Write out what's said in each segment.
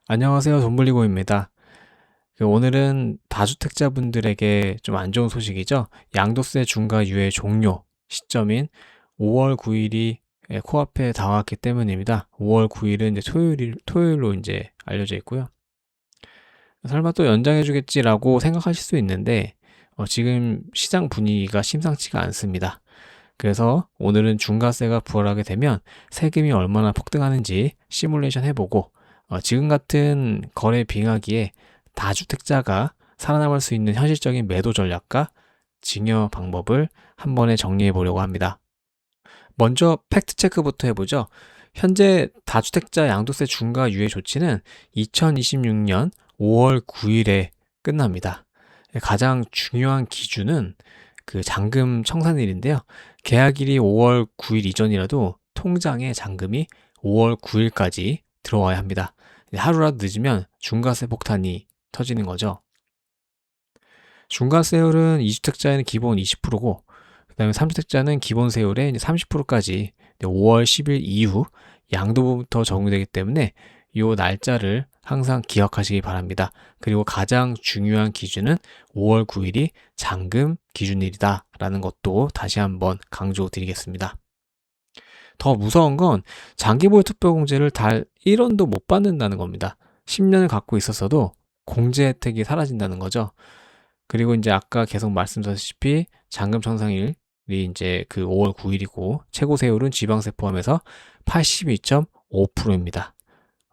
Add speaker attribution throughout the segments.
Speaker 1: 안녕하세요. 돈블리고입니다. 오늘은 다주택자분들에게 좀 안 좋은 소식이죠. 양도세 중과 유예 종료 시점인 5월 9일이 코앞에 다가왔기 때문입니다. 5월 9일은 이제 토요일로 이제 알려져 있고요. 설마 또 연장해주겠지라고 생각하실 수 있는데, 지금 시장 분위기가 심상치가 않습니다. 그래서 오늘은 중과세가 부활하게 되면 세금이 얼마나 폭등하는지 시뮬레이션 해보고, 지금 같은 거래 빙하기에 다주택자가 살아남을 수 있는 현실적인 매도 전략과 증여 방법을 한 번에 정리해 보려고 합니다. 먼저 팩트 체크부터 해보죠. 현재 다주택자 양도세 중과 유예 조치는 2026년 5월 9일에 끝납니다. 가장 중요한 기준은 그 잔금 청산일인데요. 계약일이 5월 9일 이전이라도 통장에 잔금이 5월 9일까지 들어와야 합니다. 하루라도 늦으면 중과세 폭탄이 터지는 거죠. 중과세율은 2주택자에는 기본 20%고, 그 다음에 3주택자는 기본 세율의 30%까지 5월 10일 이후 양도부부터 적용되기 때문에 이 날짜를 항상 기억하시기 바랍니다. 그리고 가장 중요한 기준은 5월 9일이 잔금 기준일이다 라는 것도 다시 한번 강조드리겠습니다. 더 무서운 건 장기보유 투표공제를 달 1원도 못 받는다는 겁니다. 10년을 갖고 있었어도 공제 혜택이 사라진다는 거죠. 그리고 이제 아까 계속 말씀드렸다시피 잔금 청산일이 이제 그 5월 9일이고 최고 세율은 지방세 포함해서 82.5%입니다.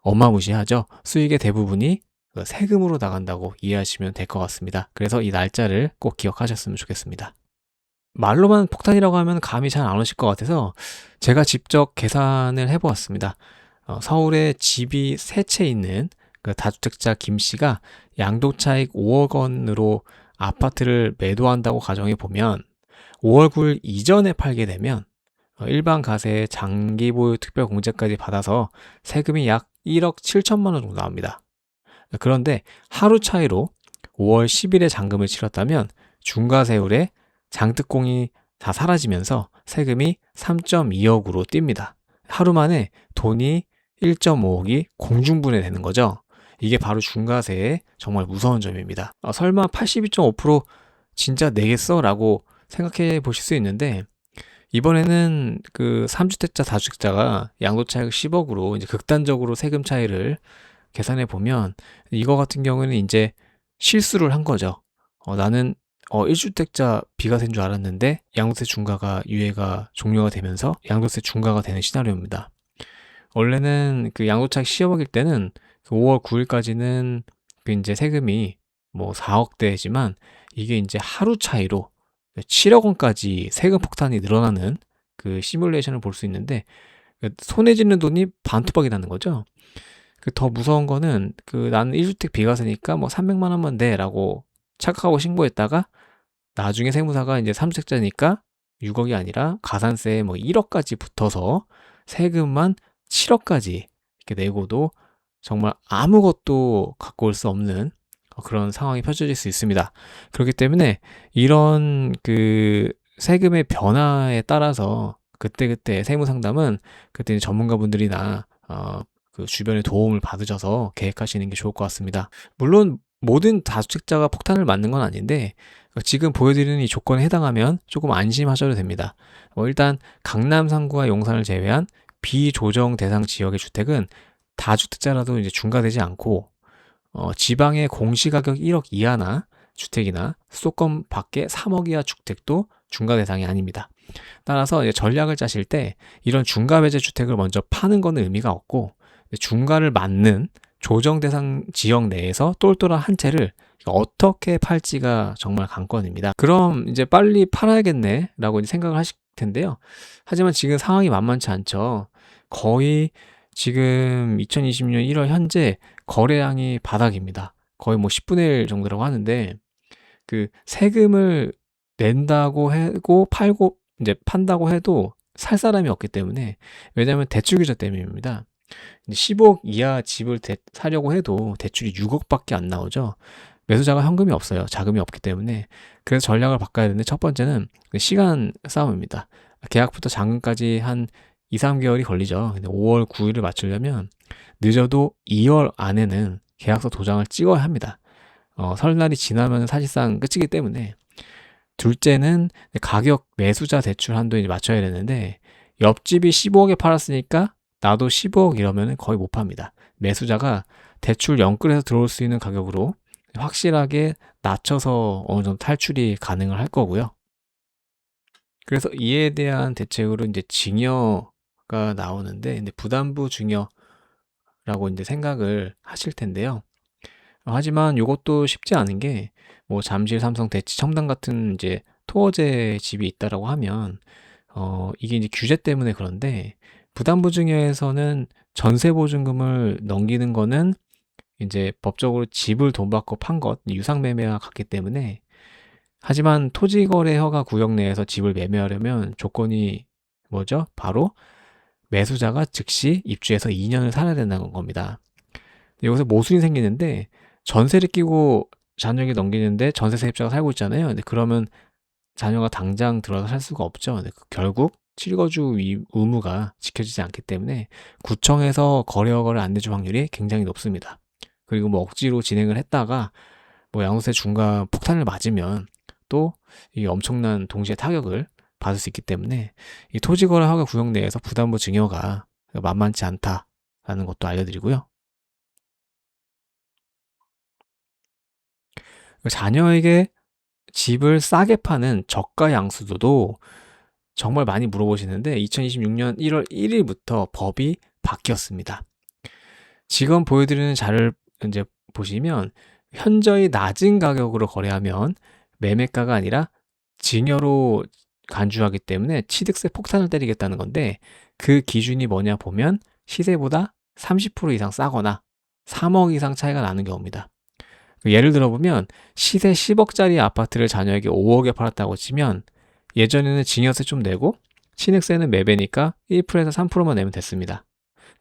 Speaker 1: 어마무시하죠. 수익의 대부분이 세금으로 나간다고 이해하시면 될 것 같습니다. 그래서 이 날짜를 꼭 기억하셨으면 좋겠습니다. 말로만 폭탄이라고 하면 감이 잘 안 오실 것 같아서 제가 직접 계산을 해보았습니다. 서울에 집이 세 채 있는 그 다주택자 김 씨가 양도차익 5억 원으로 아파트를 매도한다고 가정해 보면 5월 9일 이전에 팔게 되면 일반 가세의 장기보유 특별공제까지 받아서 세금이 약 1억 7천만 원 정도 나옵니다. 그런데 하루 차이로 5월 10일에 잔금을 치렀다면 중과세율에 장특공이 다 사라지면서 세금이 3.2억으로 뜁니다. 하루 만에 돈이 1.5억이 공중분해되는 거죠. 이게 바로 중과세의 정말 무서운 점입니다. 설마 82.5% 진짜 내겠어? 라고 생각해 보실 수 있는데, 이번에는 그 3주택자, 4주택자가 양도차익 10억으로 이제 극단적으로 세금 차이를 계산해 보면 이거 같은 경우는 이제 실수를 한 거죠. 나는 1주택자 비과세인 줄 알았는데 양도세 중과가 유예가 종료가 되면서 양도세 중과가 되는 시나리오입니다. 원래는 그 양도차익 10억일 때는 그 5월 9일까지는 그 이제 세금이 뭐 4억대지만 이게 이제 하루 차이로 7억 원까지 세금 폭탄이 늘어나는 그 시뮬레이션을 볼 수 있는데 손에 쥐는 돈이 반토막이 나는 거죠. 그 더 무서운 거는 그 나는 1주택 비과세니까 뭐 300만 원만 내라고 착각하고 신고했다가 나중에 세무사가 이제 3주택자니까 6억이 아니라 가산세에 뭐 1억까지 붙어서 세금만 7억까지 이렇게 내고도 정말 아무것도 갖고 올 수 없는 그런 상황이 펼쳐질 수 있습니다. 그렇기 때문에 이런 그 세금의 변화에 따라서 그때그때 세무 상담은 그때 전문가분들이나 그 주변의 도움을 받으셔서 계획하시는 게 좋을 것 같습니다. 물론 모든 다주택자가 폭탄을 맞는 건 아닌데 지금 보여드리는 이 조건에 해당하면 조금 안심하셔도 됩니다. 일단 강남 3구와 용산을 제외한 비조정 대상 지역의 주택은 다주택자라도 이제 중과되지 않고 지방의 공시가격 1억 이하나 주택이나 수도권 밖에 3억 이하 주택도 중과 대상이 아닙니다. 따라서 이제 전략을 짜실 때 이런 중과 배제 주택을 먼저 파는 거는 의미가 없고 중과를 맞는 조정 대상 지역 내에서 똘똘한 한 채를 어떻게 팔지가 정말 관건입니다. 그럼 이제 빨리 팔아야겠네 라고 이제 생각을 하실 텐데요. 하지만 지금 상황이 만만치 않죠. 거의 지금 2020년 1월 현재 거래량이 바닥입니다. 거의 뭐 10분의 1 정도라고 하는데 그 세금을 낸다고 하고 팔고 이제 판다고 해도 살 사람이 없기 때문에, 왜냐하면 대출 규제 때문입니다. 10억 이하 집을 사려고 해도 대출이 6억밖에 안 나오죠. 매수자가 현금이 없어요. 자금이 없기 때문에. 그래서 전략을 바꿔야 되는데 첫 번째는 시간 싸움입니다. 계약부터 잔금까지 한 2-3개월이 걸리죠. 근데 5월 9일을 맞추려면 늦어도 2월 안에는 계약서 도장을 찍어야 합니다. 설날이 지나면 사실상 끝이기 때문에. 둘째는 가격 매수자 대출 한도에 이제 맞춰야 되는데, 옆집이 15억에 팔았으니까 나도 15억 이러면 거의 못 팝니다. 매수자가 대출 연끌해서 들어올 수 있는 가격으로 확실하게 낮춰서 어느 정도 탈출이 가능을 할 거고요. 그래서 이에 대한 대책으로 이제 증여가 나오는데, 근데 부담부 증여라고 이제 생각을 하실 텐데요. 하지만 이것도 쉽지 않은 게, 뭐 잠실, 삼성, 대치, 청담 같은 이제 토어제 집이 있다라고 하면 이게 이제 규제 때문에 그런데, 부담부 증여에서는 전세 보증금을 넘기는 거는 이제 법적으로 집을 돈 받고 판 것, 유상매매와 같기 때문에. 하지만 토지거래 허가 구역 내에서 집을 매매하려면 조건이 뭐죠? 바로 매수자가 즉시 입주해서 2년을 살아야 된다는 겁니다. 여기서 모순이 생기는데, 전세를 끼고 자녀에게 넘기는데 전세 세입자가 살고 있잖아요. 근데 그러면 자녀가 당장 들어서 살 수가 없죠. 근데 결국 실거주 의무가 지켜지지 않기 때문에 구청에서 거래 허가를 안 내줄 확률이 굉장히 높습니다. 그리고 뭐 억지로 진행을 했다가 뭐 양도세 중과 폭탄을 맞으면 또 이 엄청난 동시에 타격을 받을 수 있기 때문에 이 토지거래 허가 구역 내에서 부담부 증여가 만만치 않다라는 것도 알려드리고요. 자녀에게 집을 싸게 파는 저가 양수도도 정말 많이 물어보시는데, 2026년 1월 1일부터 법이 바뀌었습니다. 지금 보여드리는 자료를 이제 보시면 현저히 낮은 가격으로 거래하면 매매가가 아니라 증여로 간주하기 때문에 취득세 폭탄을 때리겠다는 건데, 그 기준이 뭐냐 보면 시세보다 30% 이상 싸거나 3억 이상 차이가 나는 경우입니다. 예를 들어보면 시세 10억짜리 아파트를 자녀에게 5억에 팔았다고 치면 예전에는 증여세 좀 내고 취득세는 매배니까 1%에서 3%만 내면 됐습니다.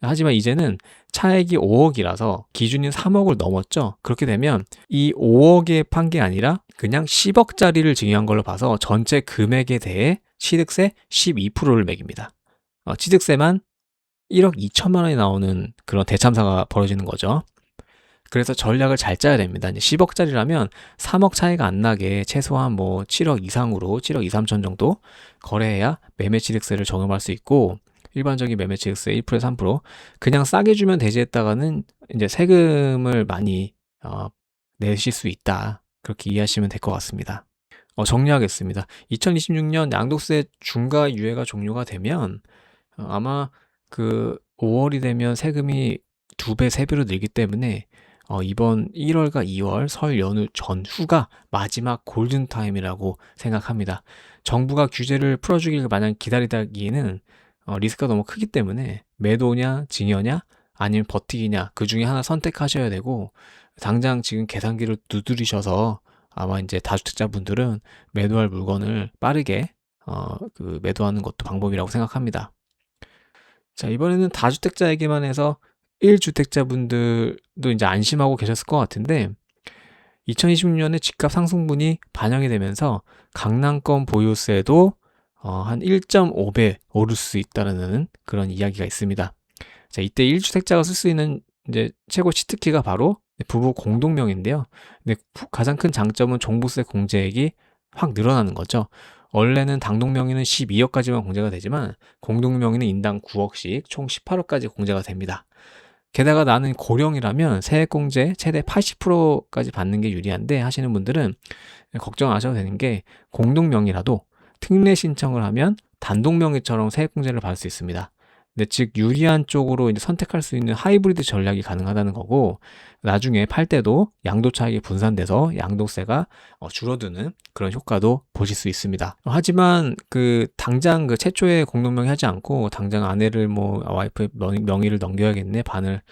Speaker 1: 하지만 이제는 차액이 5억이라서 기준인 3억을 넘었죠. 그렇게 되면 이 5억에 판 게 아니라 그냥 10억짜리를 증여한 걸로 봐서 전체 금액에 대해 취득세 12%를 매깁니다. 취득세만 1억 2천만 원이 나오는 그런 대참사가 벌어지는 거죠. 그래서 전략을 잘 짜야 됩니다. 이제 10억짜리라면 3억 차이가 안 나게 최소한 뭐 7억 이상으로 7억 2, 3천 정도 거래해야 매매 취득세를 적용할 수 있고, 일반적인 매매 취득세 1%, 3% 그냥 싸게 주면 대지했다가는 이제 세금을 많이 내실 수 있다. 그렇게 이해하시면 될 것 같습니다. 정리하겠습니다. 2026년 양도세 중과 유예가 종료가 되면 아마 그 5월이 되면 세금이 2배, 3배로 늘기 때문에 이번 1월과 2월 설 연휴 전후가 마지막 골든타임이라고 생각합니다. 정부가 규제를 풀어주길 마냥 기다리다기에는 리스크가 너무 크기 때문에 매도냐, 증여냐, 아니면 버티기냐, 그 중에 하나 선택하셔야 되고, 당장 지금 계산기를 두드리셔서 아마 이제 다주택자분들은 매도할 물건을 빠르게 매도하는 것도 방법이라고 생각합니다. 자, 이번에는 다주택자에게만 해서 1주택자분들도 이제 안심하고 계셨을 것 같은데, 2026년에 집값 상승분이 반영이 되면서 강남권 보유세도 한 1.5배 오를 수 있다는 그런 이야기가 있습니다. 자, 이때 1주택자가 쓸 수 있는 이제 최고 취득기가 바로 부부 공동명인데요. 근데 가장 큰 장점은 종부세 공제액이 확 늘어나는 거죠. 원래는 당동명의는 12억까지만 공제가 되지만 공동명의는 인당 9억씩 총 18억까지 공제가 됩니다. 게다가 나는 고령이라면 세액공제 최대 80%까지 받는 게 유리한데, 하시는 분들은 걱정 안 하셔도 되는 게, 공동명의라도 특례 신청을 하면 단독명의처럼 세액공제를 받을 수 있습니다. 근데 즉 유리한 쪽으로 이제 선택할 수 있는 하이브리드 전략이 가능하다는 거고, 나중에 팔 때도 양도 차익이 분산돼서 양도세가 줄어드는 그런 효과도 보실 수 있습니다. 하지만 당장 최초에 공동명의 하지 않고 당장 아내를 뭐 와이프의 명의를 넘겨야겠네 반을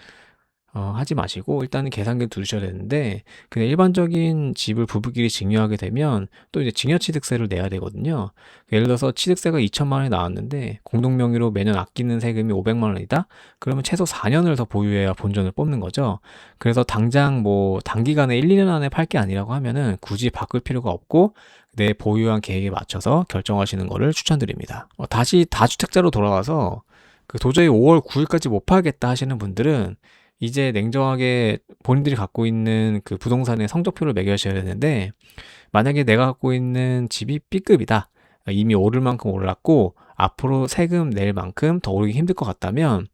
Speaker 1: 하지 마시고 일단은 계산기 두셔야 되는데, 그냥 일반적인 집을 부부끼리 증여하게 되면 또 이제 증여취득세를 내야 되거든요. 예를 들어서 취득세가 2천만 원이 나왔는데 공동명의로 매년 아끼는 세금이 500만 원이다? 그러면 최소 4년을 더 보유해야 본전을 뽑는 거죠. 그래서 당장 뭐 단기간에 1, 2년 안에 팔 게 아니라고 하면은 굳이 바꿀 필요가 없고 내 보유한 계획에 맞춰서 결정하시는 거를 추천드립니다. 다시 다주택자로 돌아와서 도저히 5월 9일까지 못 팔겠다 하시는 분들은 이제 냉정하게 본인들이 갖고 있는 그 부동산의 성적표를 매겨셔야 되는데, 만약에 내가 갖고 있는 집이 B급이다. 이미 오를 만큼 올랐고 앞으로 세금 낼 만큼 더 오르기 힘들 것 같다면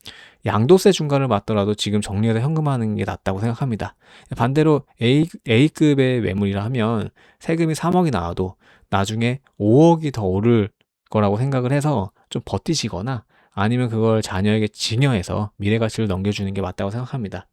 Speaker 1: 양도세 중과를 맞더라도 지금 정리해서 현금화하는 게 낫다고 생각합니다. 반대로 A급의 매물이라 하면 세금이 3억이 나와도 나중에 5억이 더 오를 거라고 생각을 해서 좀 버티시거나 아니면 그걸 자녀에게 증여해서 미래 가치를 넘겨주는 게 맞다고 생각합니다.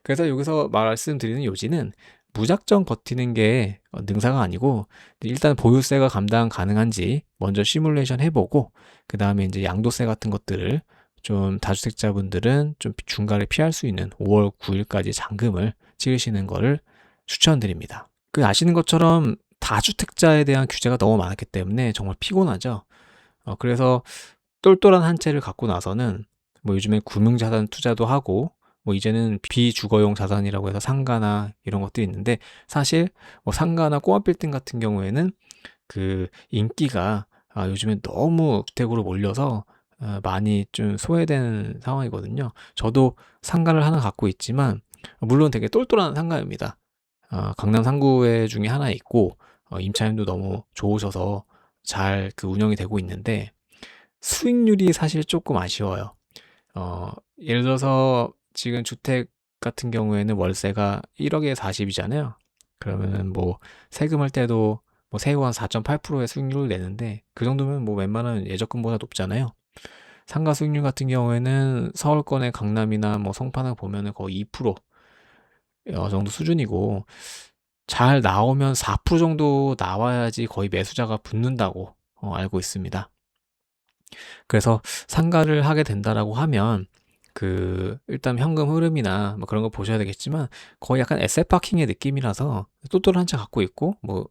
Speaker 1: 그래서 여기서 말씀드리는 요지는 무작정 버티는 게 능사가 아니고, 일단 보유세가 감당 가능한지 먼저 시뮬레이션 해보고, 그 다음에 이제 양도세 같은 것들을 좀 다주택자분들은 좀 중과를 피할 수 있는 5월 9일까지 잔금을 치르시는 거를 추천드립니다. 그 아시는 것처럼 다주택자에 대한 규제가 너무 많았기 때문에 정말 피곤하죠. 그래서 똘똘한 한 채를 갖고 나서는 뭐 요즘에 금융자산 투자도 하고, 뭐 이제는 비주거용 자산이라고 해서 상가나 이런 것들이 있는데, 사실 뭐 상가나 꼬마 빌딩 같은 경우에는 그 인기가 요즘에 너무 주택으로 몰려서 많이 좀 소외되는 상황이거든요. 저도 상가를 하나 갖고 있지만 물론 되게 똘똘한 상가입니다. 강남 상구에 중에 하나 있고 임차인도 너무 좋으셔서 잘 그 운영이 되고 있는데, 수익률이 사실 조금 아쉬워요. 예를 들어서 지금 주택 같은 경우에는 월세가 1억에 40이잖아요. 그러면은 뭐 세금할 때도 뭐 세후 한 4.8%의 수익률을 내는데, 그 정도면 뭐 웬만한 예적금보다 높잖아요. 상가 수익률 같은 경우에는 서울권의 강남이나 뭐 성파나 보면은 거의 2% 정도 수준이고, 잘 나오면 4% 정도 나와야지 거의 매수자가 붙는다고 알고 있습니다. 그래서 상가를 하게 된다라고 하면 일단 현금 흐름이나 뭐 그런 거 보셔야 되겠지만, 거의 약간 에셋 파킹의 느낌이라서 똘똘한 한 채 갖고 있고, 뭐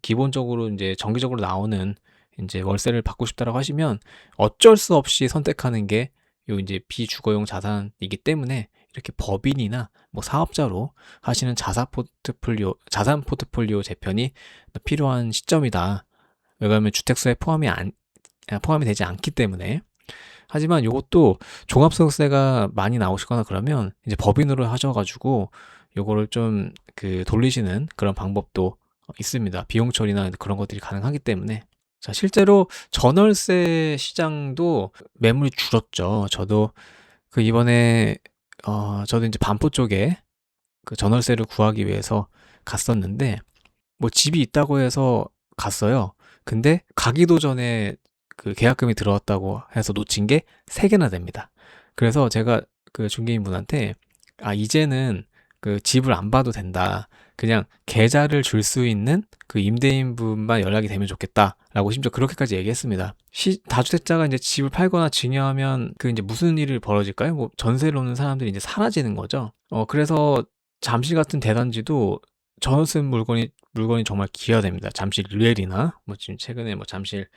Speaker 1: 기본적으로 이제 정기적으로 나오는 이제 월세를 받고 싶다라고 하시면 어쩔 수 없이 선택하는 게 요 이제 비주거용 자산이기 때문에, 이렇게 법인이나 뭐 사업자로 하시는 자산 포트폴리오 재편이 필요한 시점이다. 왜냐하면 주택수에 포함이 되지 않기 때문에. 하지만 요것도 종합소득세가 많이 나오시거나 그러면 이제 법인으로 하셔가지고 요거를 좀 돌리시는 그런 방법도 있습니다. 비용 처리나 그런 것들이 가능하기 때문에. 자, 실제로 전월세 시장도 매물이 줄었죠. 저도 이번에 저도 이제 반포 쪽에 그 전월세를 구하기 위해서 갔었는데, 뭐 집이 있다고 해서 갔어요. 근데 가기도 전에 그 계약금이 들어왔다고 해서 놓친 게 3개나 됩니다. 그래서 제가 그 중개인분한테 이제는 그 집을 안 봐도 된다. 그냥 계좌를 줄 수 있는 그 임대인분만 연락이 되면 좋겠다라고 심지어 그렇게까지 얘기했습니다. 다주택자가 이제 집을 팔거나 증여하면 그 이제 무슨 일이 벌어질까요? 뭐 전세를 오는 사람들이 이제 사라지는 거죠. 그래서 잠실 같은 대단지도 전세 물건이 정말 귀하답니다. 잠실 르엘이나 뭐 지금 최근에 뭐 잠실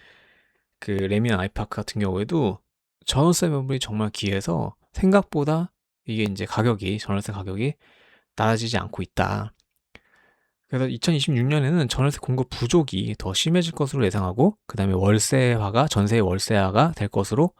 Speaker 1: 그 레미안 아이파크 같은 경우에도 전월세 매물이 정말 귀해서 생각보다 이게 이제 전월세 가격이 낮아지지 않고 있다. 그래서 2026년에는 전월세 공급 부족이 더 심해질 것으로 예상하고, 그 다음에 전세의 월세화가 될 것으로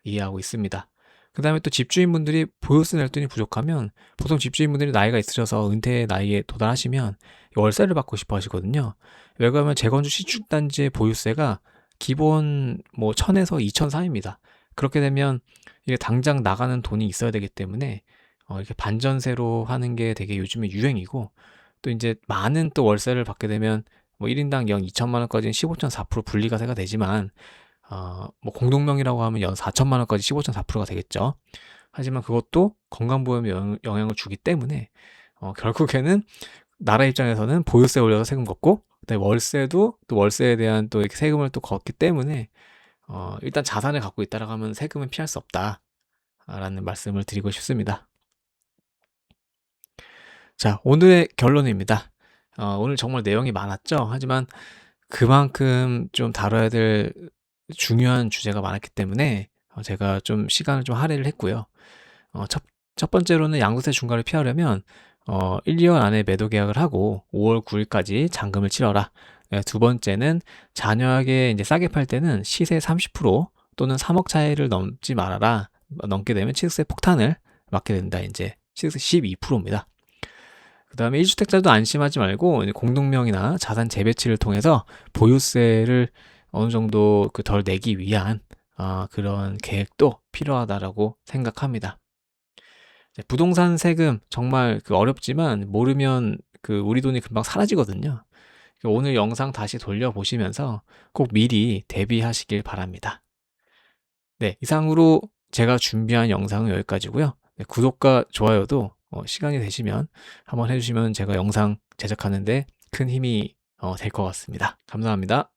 Speaker 1: 이해하고 있습니다. 그 다음에 또 집주인분들이 보유세 낼 돈이 부족하면, 보통 집주인분들이 나이가 있으셔서 은퇴 나이에 도달하시면 월세를 받고 싶어 하시거든요. 왜 그러면 재건축 신축단지의 보유세가 기본 뭐 1000에서 2000 사이입니다. 그렇게 되면 이게 당장 나가는 돈이 있어야 되기 때문에 이렇게 반전세로 하는 게 되게 요즘에 유행이고, 또 이제 많은 또 월세를 받게 되면 뭐 1인당 연 2천만 원까지는 15.4% 분리과세가 되지만, 뭐 공동명의라고 하면 연 4천만 원까지 15.4%가 되겠죠. 하지만 그것도 건강보험에 영향을 주기 때문에 결국에는 나라 입장에서는 보유세 올려서 세금 걷고, 그다음에 월세도 또 월세에 대한 또 이렇게 세금을 또 걷기 때문에 일단 자산을 갖고 있다라고 하면 세금은 피할 수 없다라는 말씀을 드리고 싶습니다. 자, 오늘의 결론입니다. 오늘 정말 내용이 많았죠. 하지만 그만큼 좀 다뤄야 될 중요한 주제가 많았기 때문에 제가 좀 시간을 좀 할애를 했고요. 첫 번째로는 양도세 중과를 피하려면 1, 2월 안에 매도 계약을 하고 5월 9일까지 잔금을 치러라. 두 번째는 자녀에게 이제 싸게 팔 때는 시세 30% 또는 3억 차이를 넘지 말아라. 넘게 되면 취득세 폭탄을 맞게 된다. 이제 취득세 12%입니다. 그 다음에 1주택자도 안심하지 말고 공동명의나 자산 재배치를 통해서 보유세를 어느 정도 덜 내기 위한 그런 계획도 필요하다라고 생각합니다. 부동산 세금 정말 어렵지만 모르면 우리 돈이 금방 사라지거든요. 오늘 영상 다시 돌려보시면서 꼭 미리 대비하시길 바랍니다. 네, 이상으로 제가 준비한 영상은 여기까지고요. 네, 구독과 좋아요도 시간이 되시면 한번 해주시면 제가 영상 제작하는데 큰 힘이 될 것 같습니다. 감사합니다.